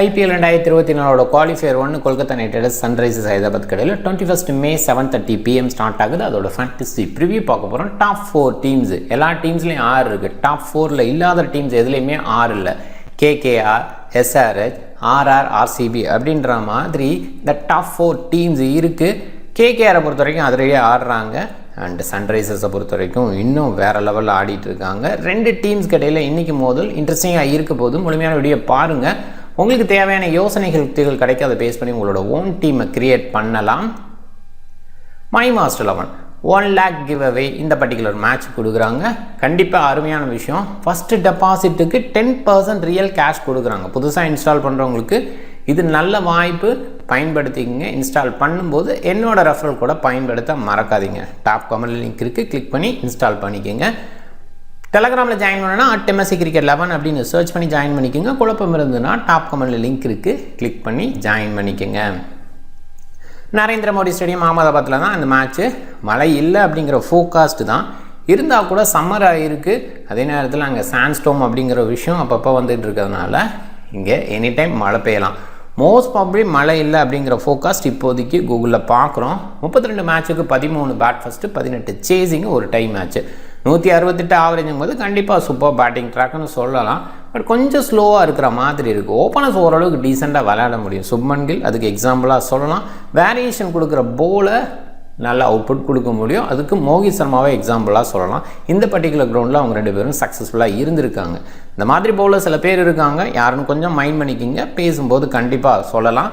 IPL 2024 qualifier 1 Kolkata Knight Riders Sunrisers Hyderabad கடையில் 21st May 7:30 PM start ஆகுது. அதோட ஃபேண்டசி ப்ரிவியூ பார்க்க போகிறோம். டாப் 4 டீம்ஸ் எல்லா டீம்ஸ்லையும் 6 இருக்குது. டாப் 4ல் இல்லாத டீம்ஸ் எதுலேயுமே 6 இல்லை. KKR, SRH, RR, RCB அப்படின்ற மாதிரி இந்த டாப் 4 டீம்ஸ் இருக்குது. KKRஐ பொறுத்த வரைக்கும் அதிலேயே ஆடுறாங்க. அண்ட் சன்ரைசர்ஸை பொறுத்த வரைக்கும் இன்னும் வேறு லெவலில் ஆடிட்டு இருக்காங்க. 2 டீம்ஸ்க்கு இடையில் இன்றைக்கி மோதல் இன்ட்ரெஸ்டிங்காக இருக்க போது முழுமையான வீடியோ பாருங்கள். உங்களுக்கு தேவையான யோசனைகள் கிடைக்க அதை பேஸ் பண்ணி உங்களோட ஓன் டீமை கிரியேட் பண்ணலாம். My master 11 1 lakh give away இந்த பர்டிகுலர் மேட்ச் கொடுக்குறாங்க. கண்டிப்பாக அருமையான விஷயம். ஃபஸ்ட்டு டெபாசிட்டுக்கு 10% ரியல் கேஷ் கொடுக்குறாங்க. புதுசாக இன்ஸ்டால் பண்ணுறவங்களுக்கு இது நல்ல வாய்ப்பு, பயன்படுத்திக்கங்க. இன்ஸ்டால் பண்ணும்போது என்னோட ரெஃபரல் கூட பயன்படுத்த மறக்காதீங்க. டாப் கமெண்ட் லிங்க் இருக்குது, கிளிக் பண்ணி இன்ஸ்டால் பண்ணிக்கோங்க. டெலகிராமில் ஜாயின் பண்ணணும்னா @MSC Cricket 11 அப்படின்னு சர்ச் பண்ணி ஜாயின் பண்ணிக்கோங்க. குழப்பம் இருந்ததுன்னா டாப் கமெண்டில் லிங்க் இருக்குது, கிளிக் பண்ணி ஜாயின் பண்ணிக்கோங்க. நரேந்திர மோடி ஸ்டேடியம் அகமதாபாத்தில் தான் இந்த மேட்ச்சு. மழை இல்லை அப்படிங்கிற ஃபோகாஸ்ட் தான், இருந்தால் கூட சம்மராக இருக்குது. அதே நேரத்தில் அங்கே சாண்ட்ஸ்டோம் அப்படிங்கிற விஷயம் அப்பப்போ வந்துட்டு இருக்கிறதுனால இங்கே எனி டைம் மழை பெய்யலாம். மோஸ்ட் ப்ராபப்லி மழை இல்லை அப்படிங்கிற ஃபோகாஸ்ட் இப்போதைக்கு கூகுளில் பார்க்குறோம். 32 மேட்சுக்கு 13 பேட் ஃபஸ்ட்டு, 18 சேசிங்கு, ஒரு டை மேட்ச்சு. 168 ஆவரேஜும் போது கண்டிப்பாக சூப்பர் பேட்டிங் ட்ராக்னு சொல்லலாம். பட் கொஞ்சம் ஸ்லோவாக இருக்கிற மாதிரி இருக்குது. ஓப்பனர்ஸ் ஓரளவுக்கு டீசெண்டாக விளையாட முடியும். சுப்மன் கில் அதுக்கு எக்ஸாம்பிளாக சொல்லலாம். வேரியேஷன் கொடுக்குற போலை நல்ல அவுட்புட் கொடுக்க முடியும். அதுக்கு மோகித் சர்மாவை எக்ஸாம்பிளாக சொல்லலாம். இந்த பர்டிகுலர் கிரவுண்டில் அவங்க 2 பேரும் சக்ஸஸ்ஃபுல்லாக இருந்திருக்காங்க. இந்த மாதிரி பவுலர் சில பேர் இருக்காங்க, யாருன்னு கொஞ்சம் மைண்ட் பண்ணிக்கிங்க. பேசும்போது கண்டிப்பாக சொல்லலாம்.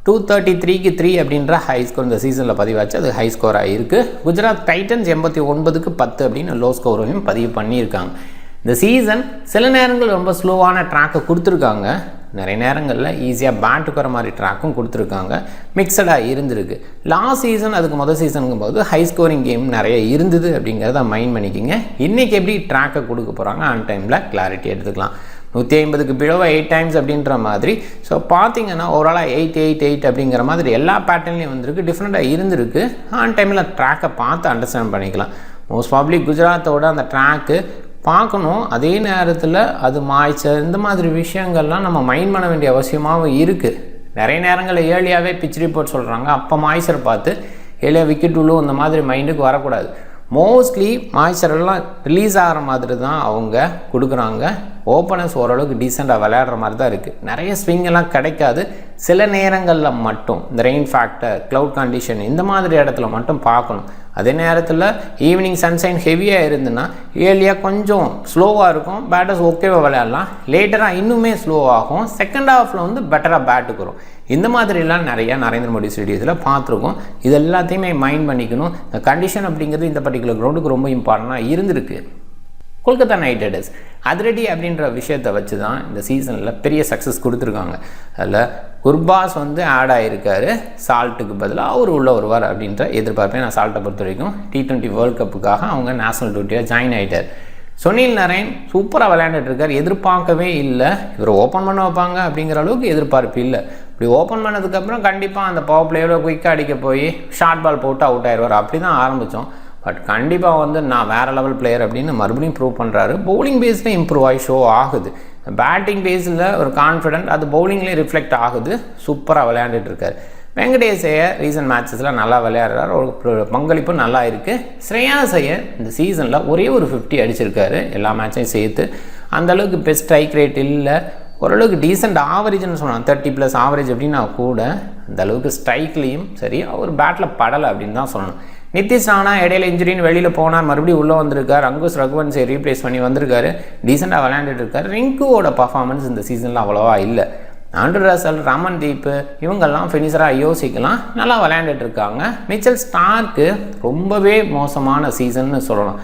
233க்கு 3 அப்படின்ற ஹை ஸ்கோர் இந்த சீசனில் பதிவாச்சு. அது ஹை ஸ்கோராக இருக்குது. குஜராத் டைட்டன்ஸ் 89க்கு 10 அப்படின்னு லோ ஸ்கோரையும் பதிவு பண்ணியிருக்காங்க. இந்த சீசன் சில நேரங்கள் ரொம்ப ஸ்லோவான ட்ராக்கை கொடுத்துருக்காங்க. நிறைய நேரங்களில் ஈஸியாக பேட்டுக்கு வர மாதிரி ட்ராக்கும் கொடுத்துருக்காங்க. மிக்சடாக இருந்திருக்கு. லாஸ்ட் சீசன் அதுக்கு முதல் சீசனுங்கும் போது ஹை ஸ்கோரிங் கேம் நிறைய இருந்தது அப்படிங்கிறத மைண்ட் பண்ணிக்கிங்க. இன்றைக்கி எப்படி ட்ராக்கை கொடுக்க போகிறாங்க ஆன் டைமில் கிளாரிட்டி எடுத்துக்கலாம். 150க்கு பிலோவாக 8 டைம்ஸ் அப்படின்ற மாதிரி. ஸோ பார்த்தீங்கன்னா ஓவராலாக 8 அப்படிங்கிற மாதிரி எல்லா பேட்டர்ன்லேயும் வந்திருக்கு. டிஃப்ரெண்ட்டாக இருந்திருக்கு. ஆன் டைமில் ட்ராக்கை பார்த்து அண்டர்ஸ்டாண்ட் பண்ணிக்கலாம். மோஸ்ட் ப்ராபப்லி குஜராத்தோட அந்த ட்ராக்கு பார்க்கணும். அதே நேரத்தில் அது மாய்ச்சல் இந்த மாதிரி விஷயங்கள்லாம் நம்ம மைண்ட் பண்ண வேண்டிய அவசியமாகவும் இருக்குது. நிறைய நேரங்களில் ஏர்லியாகவே பிச் ரிப்போர்ட் சொல்கிறாங்க. அப்போ மாய்ச்சர் பார்த்து ஏர்லியாக விக்கெட் உள்ள இந்த மாதிரி மைண்டுக்கு வரக்கூடாது. மோஸ்ட்லி மாய்ச்சரெல்லாம் ரிலீஸ் ஆகிற மாதிரி தான் அவங்க கொடுக்குறாங்க. ஓப்பனர்ஸ் ஓரளவுக்கு டீசெண்டாக விளையாடுற மாதிரி தான் இருக்குது. நிறைய ஸ்விங்கெல்லாம் கிடைக்காது. சில நேரங்களில் மட்டும் இந்த ரெயின் ஃபேக்டர், க்ளவுட் கண்டிஷன் இந்த மாதிரி இடத்துல மட்டும் பார்க்கணும். அதே நேரத்தில் ஈவினிங் சன்ஷைன் ஹெவியாக இருந்துன்னா ஏர்லியாக கொஞ்சம் ஸ்லோவாக இருக்கும். பேட்டர்ஸ் ஓகேவாக விளையாடலாம். லேட்டராக இன்னுமே ஸ்லோவாகும். செகண்ட் ஹாஃபில் வந்து பெட்டராக பேட்டுக்கு வரும். இந்த மாதிரிலாம் நிறையா நரேந்திர மோடி ஸ்டேடியத்தில் பார்த்துருக்கோம். இது எல்லாத்தையுமே மைண்ட் பண்ணிக்கணும். இந்த கண்டிஷன் அப்படிங்கிறது இந்த பர்டிகுலர் கிரவுண்டுக்கு ரொம்ப இம்பார்ட்டண்ட்டாக இருந்திருக்கு. கொல்கத்தா நைட் ரைடர்ஸ் அதிரடி அப்படின்ற விஷயத்தை வச்சு தான் இந்த சீசனில் பெரிய சக்ஸஸ் கொடுத்துருக்காங்க. அதில் குர்பாஸ் வந்து ஆட் ஆகிருக்காரு. சால்ட்டுக்கு பதிலாக அவர் உள்ள வருவார் அப்படின்ற எதிர்பார்ப்பேன். நான் சால்ட்டை பொறுத்த வரைக்கும் T20 வேர்ல்ட் கப்புக்காக அவங்க நேஷனல் டியூட்டியாக ஜாயின் ஆகிட்டார். சுனில் நரேன் சூப்பராக விளையாண்டுட்டு எதிர்பார்க்கவே இல்லை இவர் ஓப்பன் பண்ண வைப்பாங்க அப்படிங்கிற அளவுக்கு எதிர்பார்ப்பு இல்லை. இப்படி ஓப்பன் பண்ணதுக்கப்புறம் கண்டிப்பாக அந்த பவர் பிளேயோட குயிக்காக அடிக்க போய் ஷார்ட் பால் போட்டு அவுட் ஆயிடுவார். அப்படி தான் ஆரம்பித்தோம். பட் கண்டிப்பாக வந்து நான் வேறு லெவல் பிளேயர் அப்படின்னு மறுபடியும் ப்ரூவ் பண்ணுறாரு. பவுலிங் பேஸில் இம்ப்ரூவ் ஆகி ஷோ ஆகுது. பேட்டிங் பேஸில் ஒரு கான்ஃபிடென்ட் அது பவுலிங்லேயே ரிஃப்ளெக்ட் ஆகுது. சூப்பராக விளையாண்டுட்டு இருக்காரு. வெங்கடேஷ் ஐயர் ரீசன்ட் மேட்சஸில் நல்லா விளையாடுறாரு. ஒரு பங்களிப்பு நல்லா இருக்குது. ஸ்ரேயாஸ் ஐயர் இந்த சீசனில் ஒரே ஒரு 50 அடிச்சிருக்காரு எல்லா மேட்சையும் சேர்த்து. அந்தளவுக்கு பெஸ்ட் ஸ்ட்ரைக் ரேட் இல்லை. ஓரளவுக்கு டீசெண்ட் ஆவரேஜ்னு சொன்னான். 30+ ஆவரேஜ் அப்படின்னா கூட அந்தளவுக்கு ஸ்ட்ரைக்லேயும் சரி அவர் பேட்டில் படலை அப்படின்னு தான் சொல்லணும். நிதிஷ் ராணா இடையில இன்ஜுரின்னு வெளியில் போனார், மறுபடியும் உள்ளே வந்திருக்கார். அங்குஷ் ரகுவன்ஸை ரீப்ளேஸ் பண்ணி வந்திருக்காரு. டீசெண்டாக விளையாண்டுட்டு இருக்காரு. ரிங்குவோட பர்ஃபார்மன்ஸ் இந்த சீசனில் அவ்வளோவா இல்லை. ஆண்ட்ரூ ரசல், ரமன்தீப் இவங்கெல்லாம் ஃபினிஷராக யோசிக்கலாம். நல்லா விளையாண்டுட்டு இருக்காங்க. மிச்சல் ஸ்டார்க்கு ரொம்பவே மோசமான சீசன்னு சொல்லலாம்.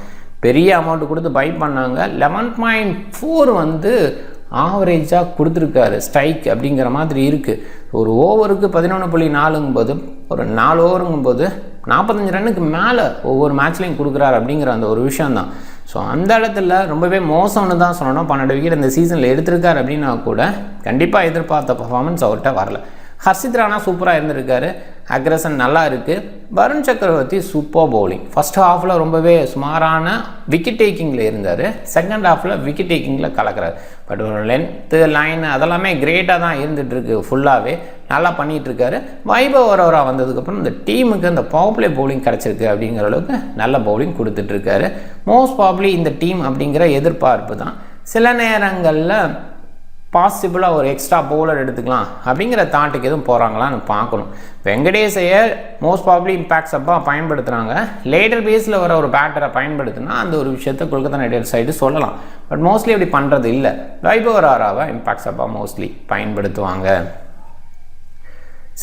பெரிய அமௌண்ட் கொடுத்து பை பண்ணாங்க. 11.4 வந்து ஆவரேஜாக கொடுத்துருக்காரு ஸ்ட்ரைக் அப்படிங்கிற மாதிரி இருக்குது. ஒரு ஓவருக்கு 11.4ங்கும்போது ஒரு 4 ஓவருங்கும்போது 45 ரன்னுக்கு மேலே ஒவ்வொரு மேட்ச்லையும் கொடுக்குறாரு அப்படிங்கிற அந்த ஒரு விஷயந்தான். ஸோ அந்த இடத்துல ரொம்பவே மோசம்னு தான் சொல்லணும். 12 விக்கெட் இந்த சீசனில் எடுத்திருக்காரு அப்படின்னா கூட கண்டிப்பாக எதிர்பார்த்த பர்ஃபார்மன்ஸ் அவர்கிட்ட வரல. ஹர்ஷித் ராணா சூப்பராக இருந்திருக்காரு. அக்ரஷன் நல்லா இருக்குது. வருண் சக்கரவர்த்தி சூப்பர் பவுலிங். ஃபஸ்ட் ஹாஃபில் ரொம்பவே சுமாரான விக்கெட் டேக்கிங்கில் இருந்தார். செகண்ட் ஹாஃபில் விக்கெட் டேக்கிங்கில் கலக்கிறார். பட் ஒரு லென்த்து லைன் அதெல்லாமே கிரேட்டாக தான் இருந்துகிட்ருக்கு. ஃபுல்லாகவே நல்லா பண்ணிகிட்ருக்காரு. வைபவ் ஓவரா வந்ததுக்கப்புறம் இந்த டீமுக்கு அந்த பவர் பிளே பவுலிங் கிடச்சிருக்கு அப்படிங்கிற அளவுக்கு நல்ல பவுலிங் கொடுத்துட்ருக்காரு. மோஸ்ட் ப்ராபப்லி இந்த டீம் அப்படிங்கிற எதிர்பார்ப்பு தான். சில நேரங்களில் பாசிபிளாக ஒரு எக்ஸ்ட்ரா பவுலர் எடுத்துக்கலாம் அப்படிங்கிற தாட்டுக்கு எதுவும் போகிறாங்களான்னு பார்க்கணும். Venkatesh Iyer most probably impact சப்பாக பயன்படுத்துகிறாங்க. லேட்டர் பேஸில் வர ஒரு பேட்டரை பயன்படுத்தினா அந்த ஒரு விஷயத்தை கொல்கத்தா நைட் ரைடர்ஸ் சைடு சொல்லலாம். பட் மோஸ்ட்லி அப்படி பண்ணுறது இல்லை. வைபவ் ஓவராவை இம்பாக்ட் சப்பாக மோஸ்ட்லி பயன்படுத்துவாங்க.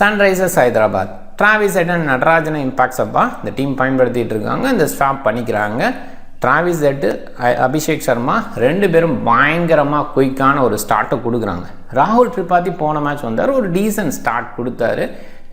Sunrisers Hyderabad Travis Head and நடராஜனை இம்பாக்ட் சப்பாக இந்த டீம் பயன்படுத்திகிட்டு இருக்காங்க. இந்த ஸ்டாப் பண்ணிக்கிறாங்க. டிராவிஸ் ஹெட், அபிஷேக் சர்மா 2 பேரும் பயங்கரமாக குயிக்கான ஒரு ஸ்டார்ட்டை கொடுக்குறாங்க. ராகுல் திரிபாதி போன மேட்ச் வந்தார், ஒரு டீசன்ட் ஸ்டார்ட் கொடுத்தாரு.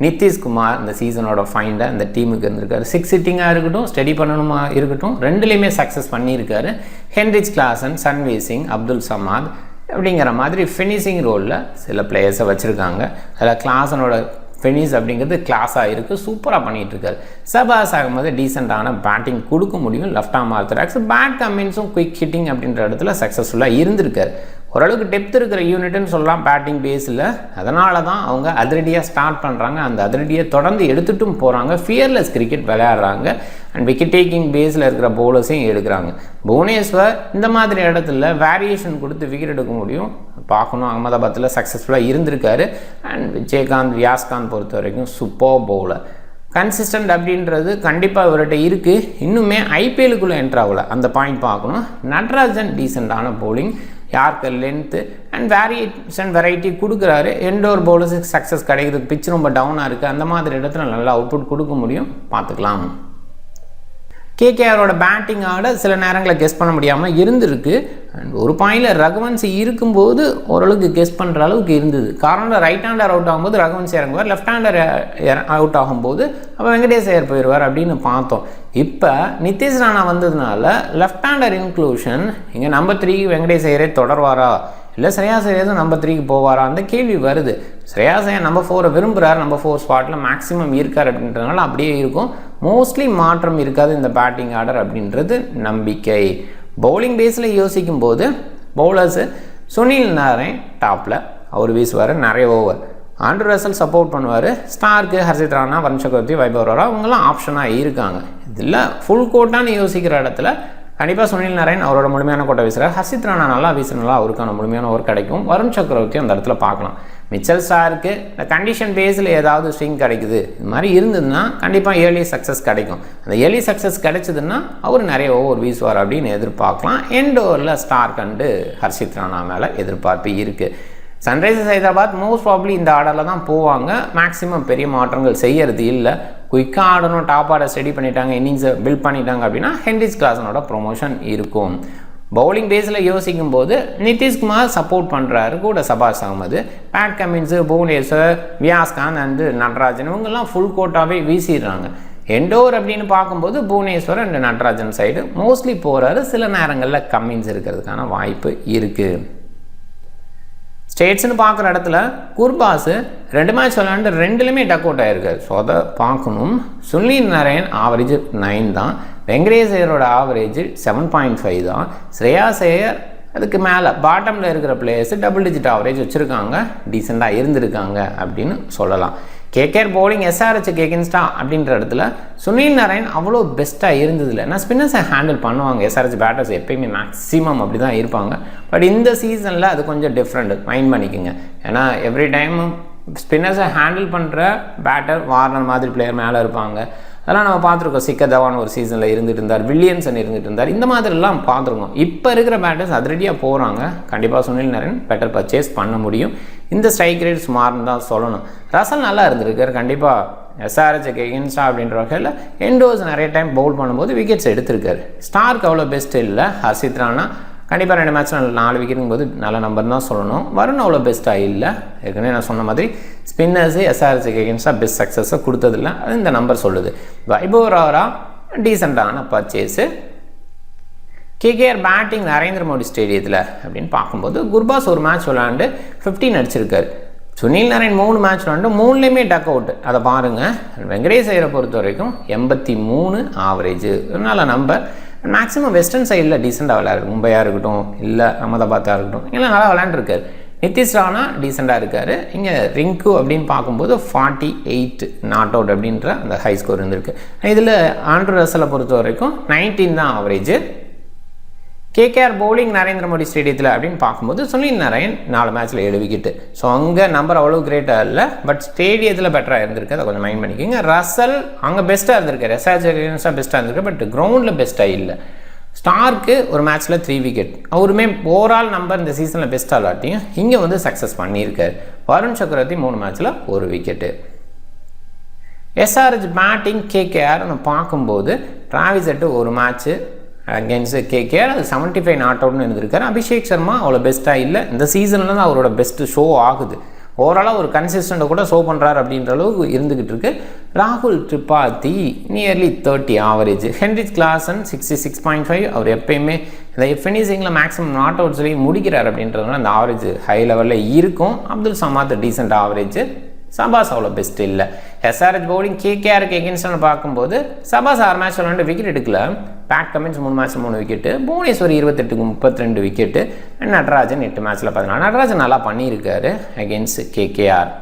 நிதிஷ்குமார் இந்த சீசனோட ஃபைண்டாக இந்த டீமுக்கு இருந்திருக்காரு. 6 சிட்டிங்காக இருக்கட்டும், ஸ்டடி பண்ணணுமா இருக்கட்டும், 2லேயுமே சக்ஸஸ் பண்ணியிருக்காரு. ஹென்ரிச் கிளாசன், சன்வீர் சிங், அப்துல் சமாத் அப்படிங்கிற மாதிரி ஃபினிஷிங் ரோலில் சில பிளேயர்ஸை வச்சுருக்காங்க. அதில் கிளாசனோட ஃபினிஷ் அப்படிங்கிறது கிளாஸாக இருக்குது, சூப்பராக பண்ணிகிட்ருக்காரு. சபாஸ் ஆகும்போது டீசெண்டான பேட்டிங் கொடுக்க முடியும். லெஃப்ட் ஆர்ம் ஆர்த்தடாக்ஸ், பேட் கமின்ஸும் குயிக் ஹிட்டிங் அப்படின்ற இடத்துல சக்ஸஸ்ஃபுல்லாக இருந்திருக்காரு. ஓரளவுக்கு டெப்த் இருக்கிற யூனிட்னு சொல்லலாம் பேட்டிங் பேஸில். அதனால தான் அவங்க அதிரடியாக ஸ்டார்ட் பண்ணுறாங்க. அந்த அதிரடியை தொடர்ந்து எடுத்துகிட்டும் போகிறாங்க. ஃபியர்லெஸ் கிரிக்கெட் விளையாடுறாங்க. அண்ட் விக்கெட் டேக்கிங் பேஸில் இருக்கிற பவுலர்ஸையும் எடுக்கிறாங்க. புவனேஸ்வர் இந்த மாதிரி இடத்துல வேரியேஷன் கொடுத்து விக்கெட் எடுக்க முடியும். பார்க்கணும். அகமதாபாத்தில் சக்ஸஸ்ஃபுல்லாக இருந்திருக்காரு. அண்ட் விஜயகாந்த், வியாஸ்காந்த் பொறுத்த வரைக்கும் சூப்பர் பவுலர். கன்சிஸ்டன்ட் அப்படின்றது கண்டிப்பாக இவர்கிட்ட இருக்குது. இன்னுமே ஐபிஎலுக்குள்ளே என்ட்ரு ஆகலை, அந்த பாயிண்ட் பார்க்கணும். நடராஜன் டீசெண்டான பவுலிங், யாருக்கு லென்த்து அண்ட் வேரியேஷன் வெரைட்டி கொடுக்குறாரு. எண்டோர் பவுலர்ஸுக்கு சக்ஸஸ் கிடைக்கிறதுக்கு பிச் ரொம்ப டவுனாக இருக்குது. அந்த மாதிரி இடத்துல நல்லா அவுட்புட் கொடுக்க முடியும். பார்த்துக்கலாம். கேகேஆரோட பேட்டிங் ஆட சில நேரங்களில் கெஸ் பண்ண முடியாமல் இருந்திருக்கு. அண்ட் ஒரு பாயிண்டில் ரகுவன்சி இருக்கும்போது ஓரளவுக்கு கெஸ் பண்ணுற அளவுக்கு இருந்தது. காரணம் ரைட் ஹேண்டர் அவுட் ஆகும்போது ரகுவன்சி இறங்குவார், லெஃப்ட் ஹேண்டர் அவுட் ஆகும்போது அப்போ வெங்கடேஷ் ஐயர் போயிடுவார் அப்படின்னு பார்த்தோம். இப்போ நிதிஷ் ராணா வந்ததுனால லெஃப்ட் ஹேண்டர் இன்க்ளூஷன் இங்கே நம்பர் 3 வெங்கடேஷ் ஐயரே தொடர்வாரா, இல்லை ஸ்ரேயாஸ் ஐயர் நம்பர் 3க்கு போவாரா அந்த கேள்வி வருது. ஸ்ரேயாஸ் ஐயர் நம்பர் 4 விரும்புகிறார். நம்பர் 4 ஸ்பாட்டில் மேக்ஸிமம் இருக்கார் அப்படின்றதுனால அப்படியே இருக்கும். மோஸ்ட்லி மாற்றம் இருக்காது இந்த பேட்டிங் ஆர்டர் அப்படின்றது நம்பிக்கை. பவுலிங் பேஸில் யோசிக்கும் போது பவுலர்ஸு சுனில் நாராயண் டாப்பில் அவர் வீசுவார் நிறைய ஓவர். ஆண்ட்ரூ ரசல் சப்போர்ட் பண்ணுவார். ஸ்டார்க்கு ஹர்ஷித் ராணா, வருண் சக்கரவர்த்தி, வைபவ் ஓவரா இவங்கெல்லாம் ஆப்ஷனாக இருக்காங்க. இதில் ஃபுல் கோட்டான்னு யோசிக்கிற இடத்துல கண்டிப்பாக சுனில் நாராயண் அவரோட முழுமையான கோட்டை வீசுகிறார். ஹர்ஷித் ராணா நல்லா வீசுனால அவருக்கான முழுமையான ஓவர் கிடைக்கும். வருண் சக்கரவர்த்தி அந்த இடத்துல பார்க்கலாம். மிச்சல் ஸ்டாருக்கு இந்த கண்டிஷன் பேஸில் ஏதாவது ஸ்விங் கிடைக்குது, இது மாதிரி இருந்ததுன்னா கண்டிப்பாக ஏர்லி சக்ஸஸ் கிடைக்கும். அந்த ஏர்லி சக்ஸஸ் கிடைச்சதுன்னா அவர் நிறைய ஓவர் வீசுவார் அப்படின்னு எதிர்பார்க்கலாம். எண்ட் ஓவரில் ஸ்டார்க் அண்டு ஹர்ஷித் ராணா மேலே எதிர்பார்ப்பு இருக்குது. சன்ரைசர்ஸ் ஹைதராபாத் மோஸ்ட் ப்ராபப்லி இந்த ஆர்டரில் தான் போவாங்க. மேக்ஸிமம் பெரிய மாற்றங்கள் செய்யறது இல்லை. குயிக்காக ஆடணும், டாப் ஆர்டர் ஸ்டடி பண்ணிட்டாங்க, இன்னிங்ஸை பில்ட் பண்ணிட்டாங்க அப்படின்னா ஹென்ரிச் கிளாசனோட ப்ரொமோஷன் இருக்கும். பவுலிங் பேஸில் யோசிக்கும் போது நிதிஷ்குமார் சப்போர்ட் பண்ணுறாரு, கூட சபாஸ் Ahmed, bad Cummins, Bhubaneswar, Viyaskanth and Natarajan இவங்கெல்லாம் ஃபுல் கோட்டாகவே வீசிடுறாங்க. எண்டோர் அப்படின்னு பார்க்கும்போது Bhubaneswar and Natarajan side mostly போகிறாரு. சில நேரங்களில் கம்மின்ஸ் இருக்கிறதுக்கான வாய்ப்பு இருக்குது. ஸ்டேட்ஸ்னு பார்க்குற இடத்துல குர்பாஸ் 2 மேட்ச் விளையாண்டு 2லையுமே டக் அவுட் ஆகிருக்காரு. ஸோ அதை பார்க்கணும். சுனில் நாராயண் ஆவரேஜ் 9 தான். வெங்கடேஷ் ஐயரோட ஆவரேஜ் 7.5 தான். ஸ்ரேயாஸ் ஐயர் அதுக்கு மேலே பாட்டமில் இருக்கிற பிளேயர்ஸ் டபுள் டிஜிட் ஆவரேஜ் வச்சுருக்காங்க, டீசெண்டாக இருந்திருக்காங்க அப்படின்னு சொல்லலாம். கேகேஆர் பவுலிங் எஸ்ஆர்ஹெச்சுக்கு எகென்ஸ்டா அப்படின்ற இடத்துல சுனில் நாராயண் அவ்வளோ பெஸ்ட்டாக இருந்ததில்லை. ஏன்னா ஸ்பின்னர்ஸை ஹேண்டில் பண்ணுவாங்க. எஸ்ஆர்ஹெச் பேட்டர்ஸ் எப்பயுமே மேக்ஸிமம் அப்படி தான் இருப்பாங்க. பட் இந்த சீசனில் அது கொஞ்சம் டிஃப்ரெண்ட், மைண்ட் பண்ணிக்கோங்க. ஏன்னா எவ்ரி டைமும் ஸ்பின்னர்ஸை ஹேண்டில் பண்ணுற பேட்டர் வார்னர் மாதிரி பிளேயர் மேலே இருப்பாங்க. அதெல்லாம் நம்ம பார்த்துருக்கோம். சிக்கர் தவான் ஒரு சீசனில் இருந்துகிட்டு இருந்தார், வில்லியம்சன் இருந்துகிட்டு இருந்தார், இந்த மாதிரிலாம் பார்த்துருக்கோம். இப்போ இருக்கிற பேட்டர்ஸ் அதிரடியாக போகிறாங்க. கண்டிப்பாக சுனில் நாராயண் பெட்டர் பர்ச்சேஸ் பண்ண முடியும். இந்த ஸ்ட்ரைக் ரேட் சுமார்னு தான் சொல்லணும். ரசல் நல்லா இருந்திருக்காரு. கண்டிப்பாக எஸ்ஆர்ஹெச்சுக்கு எகென்ஸ்டா அப்படின்ற வகையில் எண்டோஸ் நிறைய டைம் பவுல் பண்ணும்போது விக்கெட்ஸ் எடுத்திருக்காரு. ஸ்டார்க் அவ்வளோ பெஸ்ட் இல்லை. ஹர்ஷித் ராணா கண்டிப்பாக 2 மேட்ச்சில் 4 விக்கெட்டுங்கும் போது நல்ல நம்பர் தான் சொல்லணும். வருண் அவ்வளோ பெஸ்ட்டாக இல்லை. ஏற்கனவே நான் சொன்ன மாதிரி ஸ்பின்னர்ஸு எஸ்ஆர்ஹெச்சுக்கு எகென்ஸ்டாக பெஸ்ட் சக்ஸஸை கொடுத்ததில்லை. அது இந்த நம்பர் சொல்லுது. வைபவ் ஓவரா டீசெண்டான purchase. KKR batting Narendra Modi ஸ்டேடியத்தில் அப்படின்னு பார்க்கும்போது குர்பாஸ் ஒரு மேட்ச் விளையாண்டு 15 அடிச்சிருக்காரு. சுனில் நாராயண் 3 மேட்ச் விளையாண்டு 3லேயுமே டக் அவுட். அதை பாருங்கள். வெங்கடேஷ் ஐயரை பொறுத்த வரைக்கும் 83 ஆவரேஜ், நல்ல நம்பர். மேக்ஸிமம் வெஸ்டர்ன் சைடில் டீசெண்டாக விளையாடு, மும்பையாக இருக்கட்டும் இல்லை அகமதாபாத்தாக இருக்கட்டும் இல்லை நல்லா விளையாண்டுருக்காரு. நிதிஷ் ராணா டீசெண்டாக இருக்கார். இங்கே ரிங்கு அப்படின்னு பார்க்கும்போது 48 நாட் அவுட் அப்படின்ற அந்த ஹை ஸ்கோர் இருந்திருக்கு. இதில் ஆண்ட்ரூ ரசலை பொறுத்த வரைக்கும் 19 தான் average. KKR bowling Narendra Modi ஸ்டேடியத்தில் அப்படின்னு பார்க்கும்போது சுனில் நாராயண் 4 மேட்ச்சில் 7 விக்கெட்டு. ஸோ அங்கே நம்பர் அவ்வளோ கிரேட்டாக இல்லை, பட் ஸ்டேடியத்தில் பெட்டராக இருந்திருக்கு, அதை கொஞ்சம் மைண்ட் பண்ணிக்கோங்க. ரசல் அங்கே பெஸ்ட்டாக இருந்திருக்காரு, எஸ்ஆர்ஹெச்சாக பெஸ்ட்டாக இருந்திருக்கு, பட் கிரவுண்டில் பெஸ்ட்டாக இல்லை. ஸ்டார்க்கு ஒரு மேட்ச்சில் 3 விக்கெட். அவருமே ஓவரால் நம்பர் இந்த சீசனில் பெஸ்ட்டாக இல்லாட்டியும் இங்கே வந்து சக்ஸஸ் பண்ணியிருக்காரு. வருண் சக்கரவர்த்தி 3 மேட்ச்சில் 1 விக்கெட்டு. எஸ்ஆர்ஹெச் பேட்டிங் கேகேஆர்னு பார்க்கும்போது டிராவிஸ் ஹெட் ஒரு மேட்ச்சு அகேன்ஸ்ட் கேகேஆர் அது 75 நாட் அவுட்னு இருந்திருக்காரு. அபிஷேக் சர்மா அவ்வளோ பெஸ்ட்டாக இல்லை, இந்த சீசனில் தான் அவரோட பெஸ்ட்டு ஷோ ஆகுது. ஓவராலாக ஒரு கன்சிஸ்டண்ட்டை கூட ஷோ பண்ணுறாரு அப்படின்ற அளவுக்கு இருந்துக்கிட்டு இருக்கு. ராகுல் Tripathi nearly 30 average. Heinrich Klaasen 66.5. அவர் எப்பயுமே இந்த ஃபினிஷிங்கில் மேக்ஸிமம் நாட் அவுட்ஸ்லேயும் முடிக்கிறார் அப்படின்றதுனால அந்த ஆவரேஜ் ஹை லெவலில் இருக்கும். Abdul Samad decent average. சபாஸ் அவ்வளோ பெஸ்ட் இல்லை. எஸ்ஆர்ஹெச் பவுலிங் கேகேஆருக்கு எகென்ஸ்டாக பார்க்கும்போது சபாஸ் 6 மேட்ச் விளாண்டு விக்கெட் எடுக்கல. Pat Cummins 3 match 3 wicket. Bhuvneshwar 28க்கு 32 விக்கெட்டு. நடராஜன் 8 மேட்ச்சில் 14. நடராஜன் நல்லா பண்ணியிருக்காரு against KKR.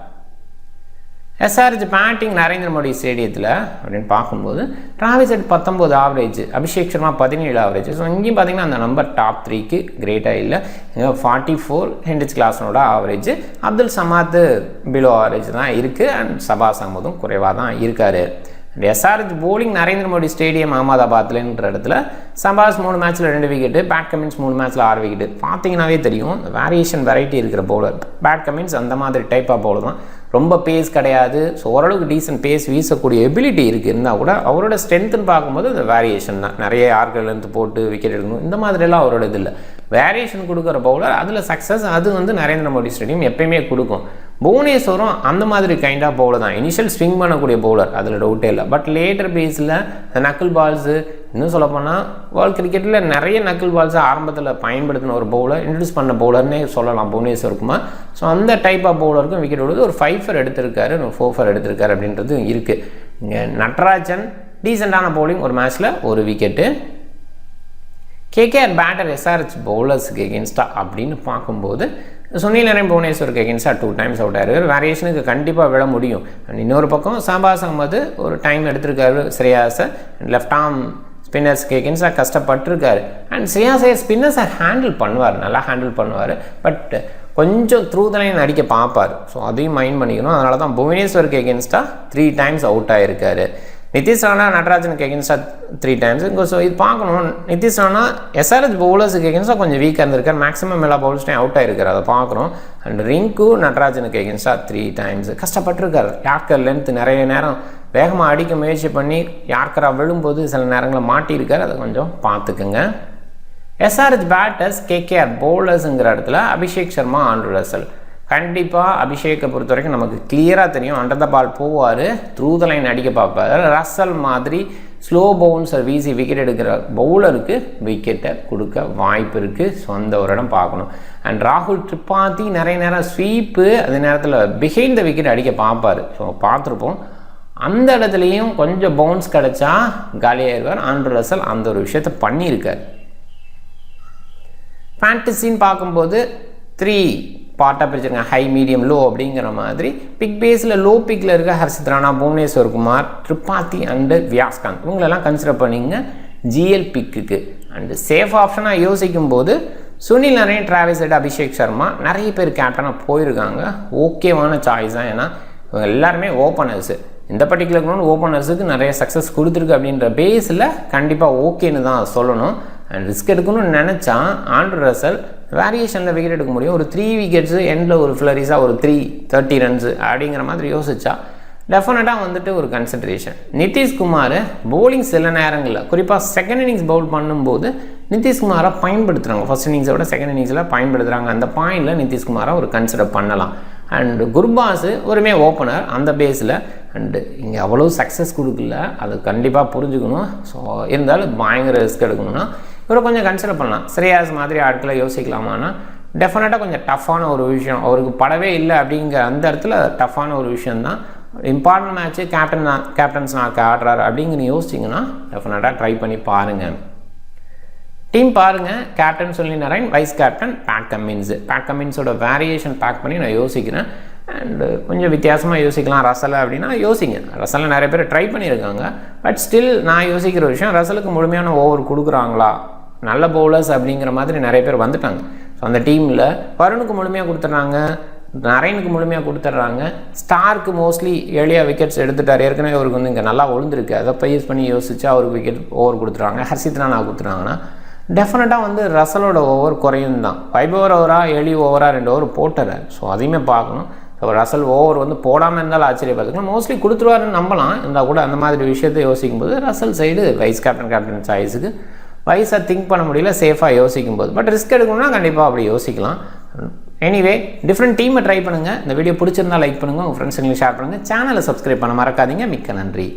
SRH batting Narendra Modi ஸ்டேடியத்தில் அப்படின்னு பார்க்கும்போது Travis Head 19 average, Abhishek Sharma 17 average. So இங்கேயும் பார்த்தீங்கன்னா அந்த நம்பர் டாப் 3க்கு கிரேட்டாக இல்லை. இங்கே 44 ஹென்ரிச் கிளாசனோட average. Abdul Samad below average தான் இருக்குது. அண்ட் சபாஸ் அகமதும் குறைவாக தான் இருக்கார். SRH bowling Narendra Modi stadium அகமதாபாத்லன்ற இடத்துல சபாஸ் 3 மேட்ச்சில் 2 விக்கெட்டு. பேட் கமின்ஸ் 3 மேட்ச்சில் 6 விக்கெட்டு. பார்த்தீங்கன்னாவே தெரியும் வேரியேஷன் வெரைட்டி இருக்கிற பவுலர். பேட் கமின்ஸ் அந்த மாதிரி டைப் ஆஃப் பவுலர் தான், ரொம்ப பேஸ் கிடையாது. ஸோ ஓரளவுக்கு டீசென்ட் பேஸ் வீசக்கூடிய எபிலிட்டி இருக்குது. இருந்தால் கூட அவரோட ஸ்ட்ரென்த்துன்னு பார்க்கும்போது அந்த வேரியேஷன் தான். நிறைய ஆர்கலேருந்து போட்டு விக்கெட் எடுக்கணும் இந்த மாதிரிலாம் அவரோட இது இல்லை. வேரியேஷன் கொடுக்குற பவுலர் அதில் சக்ஸஸ் அது வந்து நரேந்திர மோடி ஸ்டேடியம் எப்பயுமே கொடுக்கும். புவனேஸ்வரும் அந்த மாதிரி கைண்ட் ஆஃப் பவுலர் தான், இனிஷியல் ஸ்விங் பண்ணக்கூடிய பவுலர், அதில் டவுட்டே இல்லை. பட் லேட்டர் பேஸில் நக்கிள் பால்ஸு, இன்னும் சொல்லப்போனால் வேர்ல்டு கிரிக்கெட்டில் நிறைய நக்கிள் பால்ஸை ஆரம்பத்தில் பயன்படுத்தின ஒரு பவுலர், இன்ட்ரடியூஸ் பண்ண பவுலர்னே சொல்லலாம் புவனேஸ்வர் குமார். ஸோ அந்த டைப் ஆஃப் பவுலருக்கும் விக்கெட் விடுவது ஒரு 5 எடுத்திருக்காரு, ஒரு 4 எடுத்திருக்காரு அப்படின்றது இருக்குது. இங்கே நடராஜன் டீசெண்டான பவுலிங், ஒரு மேட்ச்சில் 1 விக்கெட்டு. கேகேஆர் பேட்டர் எஸ்ஆர்ஹெச் பவுலர்ஸுக்கு எகென்ஸ்டாக அப்படின்னு பார்க்கும்போது சுனில் நாராயண் புவனேஸ்வருக்கு எகென்ஸ்டாக 2 டைம்ஸ் அவுட் ஆயிருக்காரு. வேரியேஷனுக்கு கண்டிப்பாக விட முடியும். அண்ட் இன்னொரு பக்கம் சபாஸ் அகமது ஒரு டைம் எடுத்திருக்காரு ஸ்ரேயாஸை. லெஃப்ட் ஆர்ம் ஸ்பின்னர்ஸ்க்கு எகென்ஸ்டாக கஷ்டப்பட்டிருக்காரு. அண்ட் ஸ்ரேயாஸை ஸ்பின்னர்ஸை ஹேண்டில் பண்ணுவார், நல்லா ஹேண்டில் பண்ணுவார். பட் கொஞ்சம் த்ரூ த லைன் அடிக்க பார்ப்பார். ஸோ அதையும் மைண்ட் பண்ணிக்கணும். அதனால தான் புவனேஸ்வருக்கு எகென்ஸ்டாக 3 டைம்ஸ் அவுட் ஆகிருக்காரு. நிதிஷ் ராணா நடராஜனுக்கு எகென்ஸ்டாக 3 டைம்ஸ். ஸோ இது பார்க்கணும், நிதிஷ் ராணா எஸ்ஆர்ஹெச் பவுலர்ஸுக்கு எகென்ஸ்டாக கொஞ்சம் வீக்காக இருந்திருக்காரு. மேக்ஸிமம் எல்லா பவுலர்ஸ்டையும் அவுட் ஆகிருக்காரு, அதை பார்க்குறோம். அண்ட் ரிங்கு நடராஜனுக்கு எகென்ஸ்டாக 3 டைம்ஸ் கஷ்டப்பட்டுருக்காரு. யார்க்கர் லென்த் நிறைய நேரம் வேகமாக அடிக்க முயற்சி பண்ணி யார்க்கராக விழும்போது சில நேரங்களில் மாட்டியிருக்காரு, அதை கொஞ்சம் பார்த்துக்குங்க. எஸ்ஆர்ஹெச் பேட்டர்ஸ் கேகேஆர் பவுலர்ஸுங்கிற இடத்துல அபிஷேக் சர்மா, ஆண்ட்ரூ ரசல். கண்டிப்பாக அபிஷேக்கை பொறுத்த வரைக்கும் நமக்கு கிளியராக தெரியும், அண்டர் த பால் போவார், த்ரூ த லைன் அடிக்க பார்ப்பார். ரசல் மாதிரி ஸ்லோ பவுன்ஸர் வீசி விக்கெட் எடுக்கிற பவுலருக்கு விக்கெட்டை கொடுக்க வாய்ப்பு இருக்குது. ஸோ அந்த ஒரு இடம் பார்க்கணும். அண்ட் ராகுல் திரிபாதி நிறைய நேரம் ஸ்வீப்பு, அதே நேரத்தில் பிஹைண்ட் த விக்கெட் அடிக்க பார்ப்பார். ஸோ பார்த்துருப்போம், அந்த இடத்துலையும் கொஞ்சம் பவுன்ஸ் கிடச்சா காலியாயிருவார். ஆண்ட்ரூ ரசல் அந்த ஒரு விஷயத்தை பண்ணியிருக்கார். ஃபேண்டசின்னு பார்க்கும்போது 3 பார்ட்டாக பிரிச்சிருக்காங்க, ஹை மீடியம் லோ அப்படிங்கிற மாதிரி. பிக் பேஸில் லோ பிக்கில் இருக்க ஹர்ஷித் ராணா, புவனேஸ்வர் குமார், திரிபாதி அண்டு வியாஸ்காந்த் இவங்களெல்லாம் கன்சிடர் பண்ணிங்க ஜிஎல் பிக்குக்கு. அண்டு சேஃப் ஆப்ஷனாக யோசிக்கும் போது சுனில் நாராயண், டிராவிஸ் ஹெட், அபிஷேக் சர்மா நிறைய பேர் கேப்டனாக போயிருக்காங்க. ஓகேவான சாய்ஸ் தான். ஏன்னா எல்லாருமே ஓப்பனர்ஸு, இந்த பர்டிகுலர் கிரவுண்ட் ஓப்பனர்ஸுக்கு நிறைய சக்ஸஸ் கொடுத்துருக்கு அப்படின்ற பேஸில் கண்டிப்பாக ஓகேன்னு தான் சொல்லணும். அண்ட் ரிஸ்க் எடுக்கணும்னு நினச்சா ஆண்ட்ரூ ரசல் வேரியேஷனில் விக்கெட் எடுக்க முடியும். ஒரு 3 விக்கெட்ஸு எண்டில் ஒரு ஃப்ளரிஸாக ஒரு 330 ரன்ஸு அப்படிங்கிற மாதிரி யோசிச்சா டெஃபினட்டாக வந்துட்டு ஒரு கன்சிடரேஷன். நிதிஷ்குமார் பவுலிங் சில நேரங்களில் குறிப்பாக செகண்ட் இன்னிங்ஸ் பவுல் பண்ணும்போது நிதிஷ்குமாரை பயன்படுத்துகிறாங்க. ஃபர்ஸ்ட் இன்னிங்ஸை விட செகண்ட் இன்னிங்ஸில் பயன்படுத்துகிறாங்க. அந்த பாயிண்டில் நிதிஷ்குமாரை ஒரு கன்சிடர் பண்ணலாம். அண்டு குர்பாஸ் ஒருமே ஓப்பனர் அந்த பேஸில். அண்டு இங்கே அவ்வளோ சக்ஸஸ் கொடுக்கல, அது கண்டிப்பாக புரிஞ்சுக்கணும். ஸோ இருந்தாலும் பயங்கர ரிஸ்க் எடுக்கணும்னா இவரை கொஞ்சம் கன்சிடர் பண்ணலாம். ஸ்ரேயாஸ் மாதிரி ஆட்களை யோசிக்கலாமான்னா டெஃபினட்டாக கொஞ்சம் டஃப்பான ஒரு விஷயம், அவருக்கு படவே இல்லை அப்படிங்கிற அந்த இடத்துல டஃப்பான ஒரு விஷயந்தான். இம்பார்ட்டன்ட் மேட்ச்சு கேப்டன்ஸ் நான் ஆடுறாரு அப்படிங்கிற யோசிச்சிங்கன்னா டெஃபினட்டாக ட்ரை பண்ணி பாருங்கள். டீம் பாருங்கள். Captain Sunil Narine, vice captain Pat Cummins. Pat கமின்ஸோட வேரியேஷன் பேக் பண்ணி நான் யோசிக்கிறேன். அண்டு கொஞ்சம் வித்தியாசமாக யோசிக்கலாம். ரசலை அப்படின்னா யோசிங்க. ரசலை நிறைய பேர் ட்ரை பண்ணியிருக்காங்க. பட் ஸ்டில் நான் யோசிக்கிற விஷயம், ரசலுக்கு முழுமையான ஓவர் கொடுக்குறாங்களா, நல்ல பவுலர்ஸ் அப்படிங்கிற மாதிரி நிறைய பேர் வந்துட்டாங்க. ஸோ அந்த டீமில் வருணுக்கு முழுமையாக கொடுத்துட்றாங்க, நரைனுக்கு முழுமையாக கொடுத்துட்றாங்க. ஸ்டார்க்கு மோஸ்ட்லி ஏர்லியாக விக்கெட்ஸ் எடுத்துட்டார். ஏற்கனவே அவருக்கு வந்து இங்கே நல்லா விழுந்திருக்கு. அதை யூஸ் பண்ணி யோசிச்சா அவருக்கு விக்கெட் ஓவர் கொடுத்துறாங்க. ஹர்ஷித் ராணா கொடுத்துறாங்கன்னா டெஃபினட்டாக வந்து ரசலோட ஓவர் குறையும் தான். 5 ஓவராக 7 ஓவராக 2 ஓவர் போட்டுறார். ஸோ அதையுமே பார்க்கணும். ஸோ ரசல் ஓவர் வந்து போடாமல் இருந்தாலும் ஆச்சரியப்படுத்துக்கலாம். மோஸ்ட்லி கொடுத்துருவாருன்னு நம்பலாம். இருந்தால் கூட அந்த மாதிரி விஷயத்தை யோசிக்கும்போது ரசல் சைடு வைஸ் கேப்டன் சாய்ஸுக்கு வைஸாக திங்க் பண்ண முடியல, சேஃபாக யோசிக்கும்போது. பட் ரிஸ்க் எடுக்கணும்னா கண்டிப்பாக அப்படி யோசிக்கலாம். எனிவே டிஃப்ரெண்ட் டீமை ட்ரை பண்ணுங்கள். இந்த வீடியோ பிடிச்சிருந்தால் லைக் பண்ணுங்கள், உங்கள் ஃப்ரெண்ட்ஸுங்களுக்கு ஷேர் பண்ணுங்கள். சேனலை சப்ஸ்கிரைப் பண்ண மறக்காதீங்க. மிக்க நன்றி.